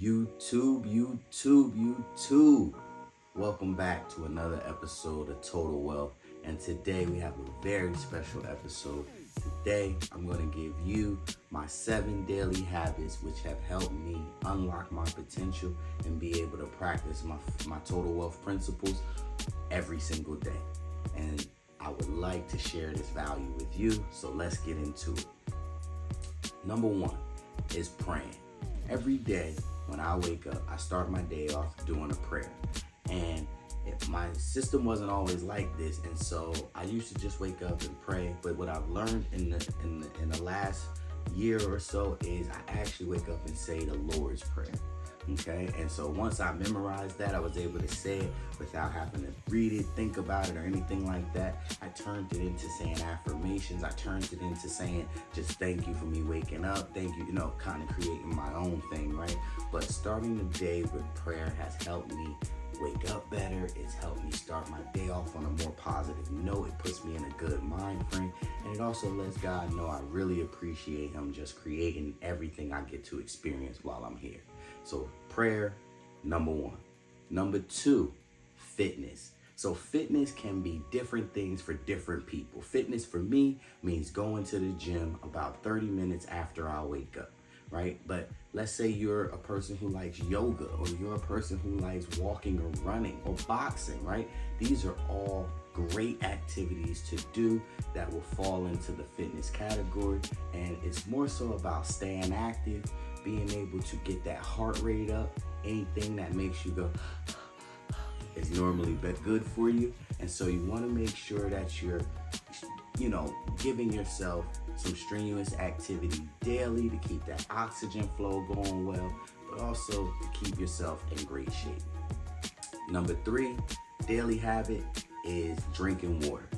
YouTube. Welcome back to another episode of Total Wealth. And today we have a very special episode. Today, I'm going to give you my 7 daily habits which have helped me unlock my potential and be able to practice my total wealth principles every single day. And I would like to share this value with you, so let's get into it. Number 1 is praying. Every day when I wake up, I start my day off doing a prayer. And my system wasn't always like this, and so I used to just wake up and pray. But what I've learned in the last year or so is I actually wake up and say the Lord's Prayer. Okay, and so once I memorized that, I was able to say it without having to read it, think about it, or anything like that. I turned it into saying affirmations. I turned it into saying just thank you for me waking up. Thank you, kind of creating my own thing, right? But starting the day with prayer has helped me wake up better. It's helped me start my day off on a more positive note. It puts me in a good mind frame, and it also lets God know I really appreciate Him just creating everything I get to experience while I'm here. So prayer, number 1. Number 2, fitness. So fitness can be different things for different people. Fitness for me means going to the gym about 30 minutes after I wake up, right? But let's say you're a person who likes yoga, or you're a person who likes walking or running or boxing, right? These are all great activities to do that will fall into the fitness category. And it's more so about staying active, being able to get that heart rate up. Anything that makes you go is normally good for you. And so you want to make sure that you're, giving yourself some strenuous activity daily to keep that oxygen flow going well, but also to keep yourself in great shape. Number 3 daily habit is drinking water.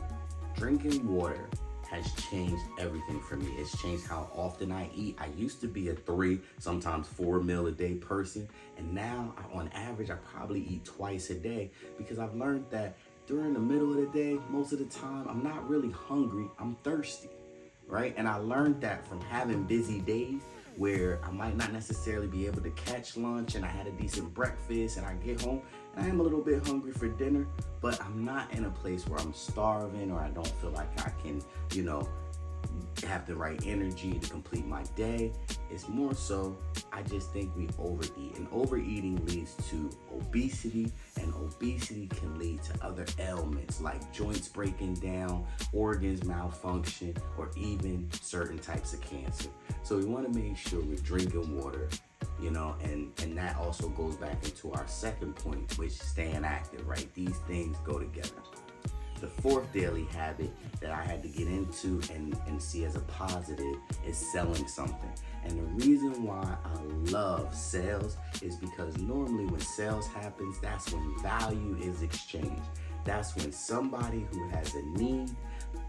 Drinking water has changed everything for me. It's changed how often I eat. I used to be a 3, sometimes 4 meal a day person, and now on average I probably eat twice a day, because I've learned that during the middle of the day, most of the time I'm not really hungry, I'm thirsty, right? And I learned that from having busy days where I might not necessarily be able to catch lunch, and I had a decent breakfast, and I get home and I am a little bit hungry for dinner, but I'm not in a place where I'm starving or I don't feel like I can, have the right energy to complete my day. It's more so, I just think we overeat, and overeating leads to obesity, and obesity can lead to other ailments like joints breaking down, organs malfunction, or even certain types of cancer. So we want to make sure we're drinking water, and that also goes back into our second point, which is staying active, right? These things go together. The 4th daily habit that I had to get into and see as a positive is selling something. And the reason why I love sales is because normally when sales happens, that's when value is exchanged. That's when somebody who has a need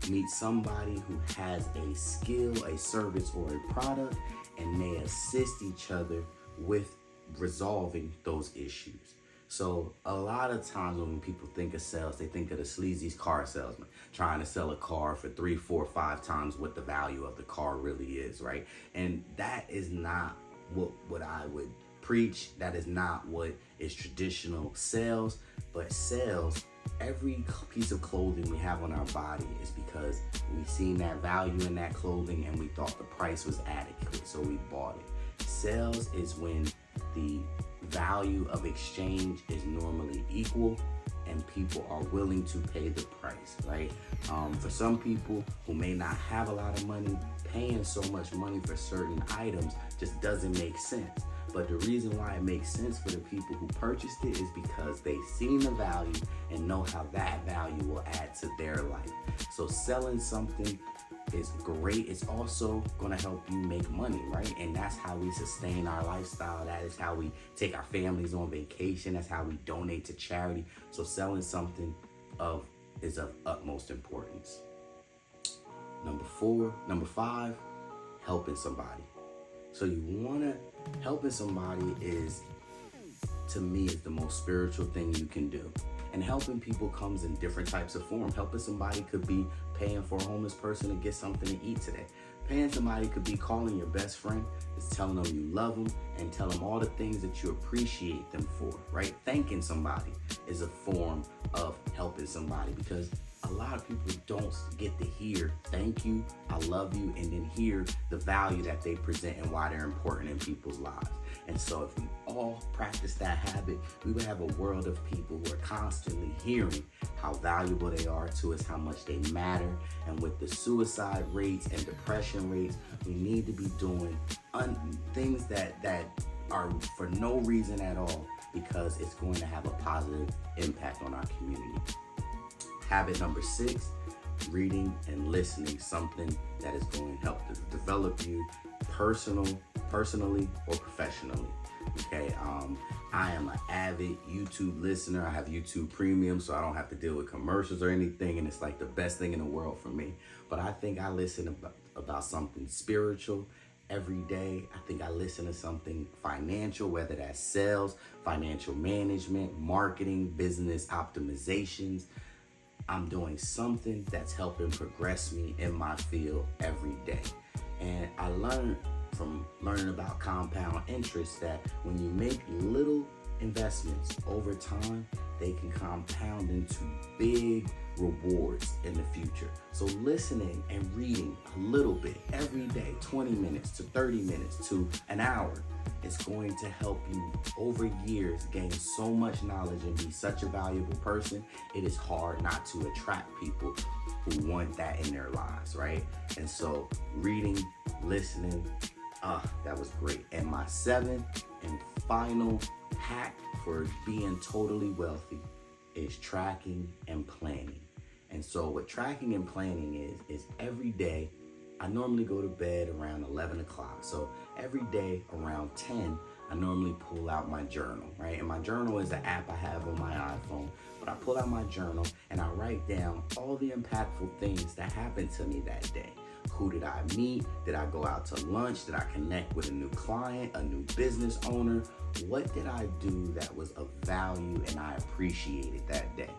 meets somebody who has a skill, a service, or a product, and they assist each other with resolving those issues. So a lot of times when people think of sales, they think of the sleazy car salesman trying to sell a car for 3, 4, 5 times what the value of the car really is, right? And that is not what I would preach. That is not what is traditional sales. But sales, every piece of clothing we have on our body is because we seen that value in that clothing and we thought the price was adequate, so we bought it. Sales is when the value of exchange is normally equal and people are willing to pay the price, right? For some people who may not have a lot of money, paying so much money for certain items just doesn't make sense. But the reason why it makes sense for the people who purchased it is because they've seen the value and know how that value will add to their life. So selling something is great. It's also going to help you make money, right? And that's how we sustain our lifestyle. That is how we take our families on vacation. That's how we donate to charity. So selling something is of utmost importance. Number 5, helping somebody. So helping somebody to me is the most spiritual thing you can do. And helping people comes in different types of form. Helping somebody could be paying for a homeless person to get something to eat today. Paying somebody could be calling your best friend, is telling them you love them, and tell them all the things that you appreciate them for, right? Thanking somebody is a form of helping somebody, because a lot of people don't get to hear thank you, I love you, and then hear the value that they present and why they're important in people's lives. And so if we all practice that habit, we would have a world of people who are constantly hearing how valuable they are to us, how much they matter. And with the suicide rates and depression rates, we need to be doing things that are for no reason at all, because it's going to have a positive impact on our community. Habit number 6, reading and listening, something that is going to help to develop you personally or professionally. Okay, I am an avid YouTube listener. I have YouTube Premium, so I don't have to deal with commercials or anything, and it's like the best thing in the world for me. But I think I listen about something spiritual every day. I think I listen to something financial, whether that's sales, financial management, marketing, business optimizations. I'm doing something that's helping progress me in my field every day. And I learned from learning about compound interest that when you make little investments over time, they can compound into big rewards in the future. So listening and reading a little bit every day, 20 minutes to 30 minutes to an hour, is going to help you over years gain so much knowledge and be such a valuable person. It is hard not to attract people who want that in their lives, right? And so reading, listening, that was great. And my 7th and final hack for being totally wealthy is tracking and planning. And so what tracking and planning is every day, I normally go to bed around 11 o'clock. So every day around 10, I normally pull out my journal, right? And my journal is an app I have on my iPhone. But I pull out my journal and I write down all the impactful things that happened to me that day. Who did I meet? Did I go out to lunch? Did I connect with a new client, a new business owner? What did I do that was of value and I appreciated that day?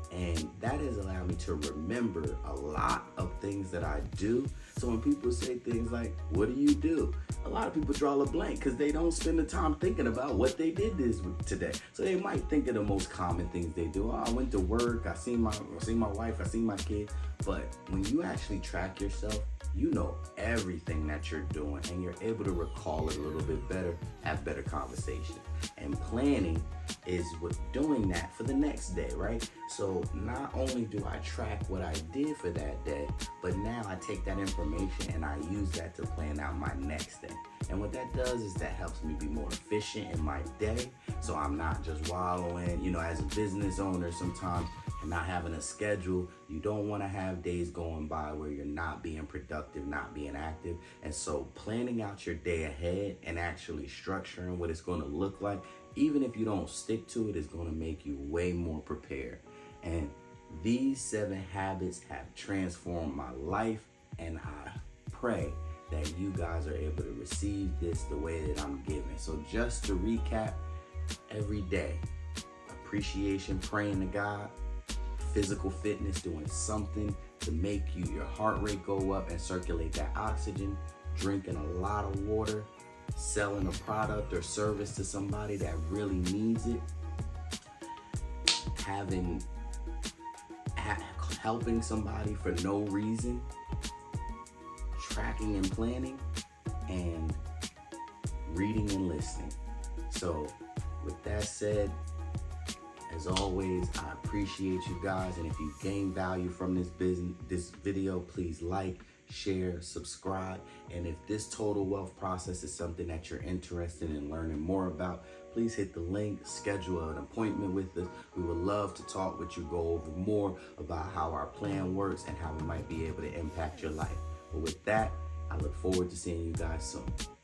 And that has allowed me to remember a lot of things that I do. So when people say things like, what do you do? A lot of people draw a blank because they don't spend the time thinking about what they did today. So they might think of the most common things they do. Oh, I went to work, I seen my wife, I seen my kid. But when you actually track yourself, you know everything that you're doing and you're able to recall it a little bit better, have better conversation. And planning is what doing that for the next day, right? So not only do I track what I did for that day, but now I take that information and I use that to plan out my next day. And what that does is that helps me be more efficient in my day. So I'm not just wallowing, as a business owner sometimes, and not having a schedule. You don't want to have days going by where you're not being productive, not being active. And so planning out your day ahead and actually structuring what it's going to look like, even if you don't stick to it, is going to make you way more prepared. And these 7 habits have transformed my life, and I pray that you guys are able to receive this the way that I'm giving. So just to recap, every day, appreciation, praying to God, physical fitness, doing something to make your heart rate go up and circulate that oxygen, drinking a lot of water, selling a product or service to somebody that really needs it, helping somebody for no reason, tracking and planning, and reading and listening. So with that said, as always, I appreciate you guys, and if you gain value from this video, please like, share, subscribe. And if this total wealth process is something that you're interested in learning more about, please hit the link, schedule an appointment with us. We would love to talk with you, go over more about how our plan works and how we might be able to impact your life. But with that, I look forward to seeing you guys soon.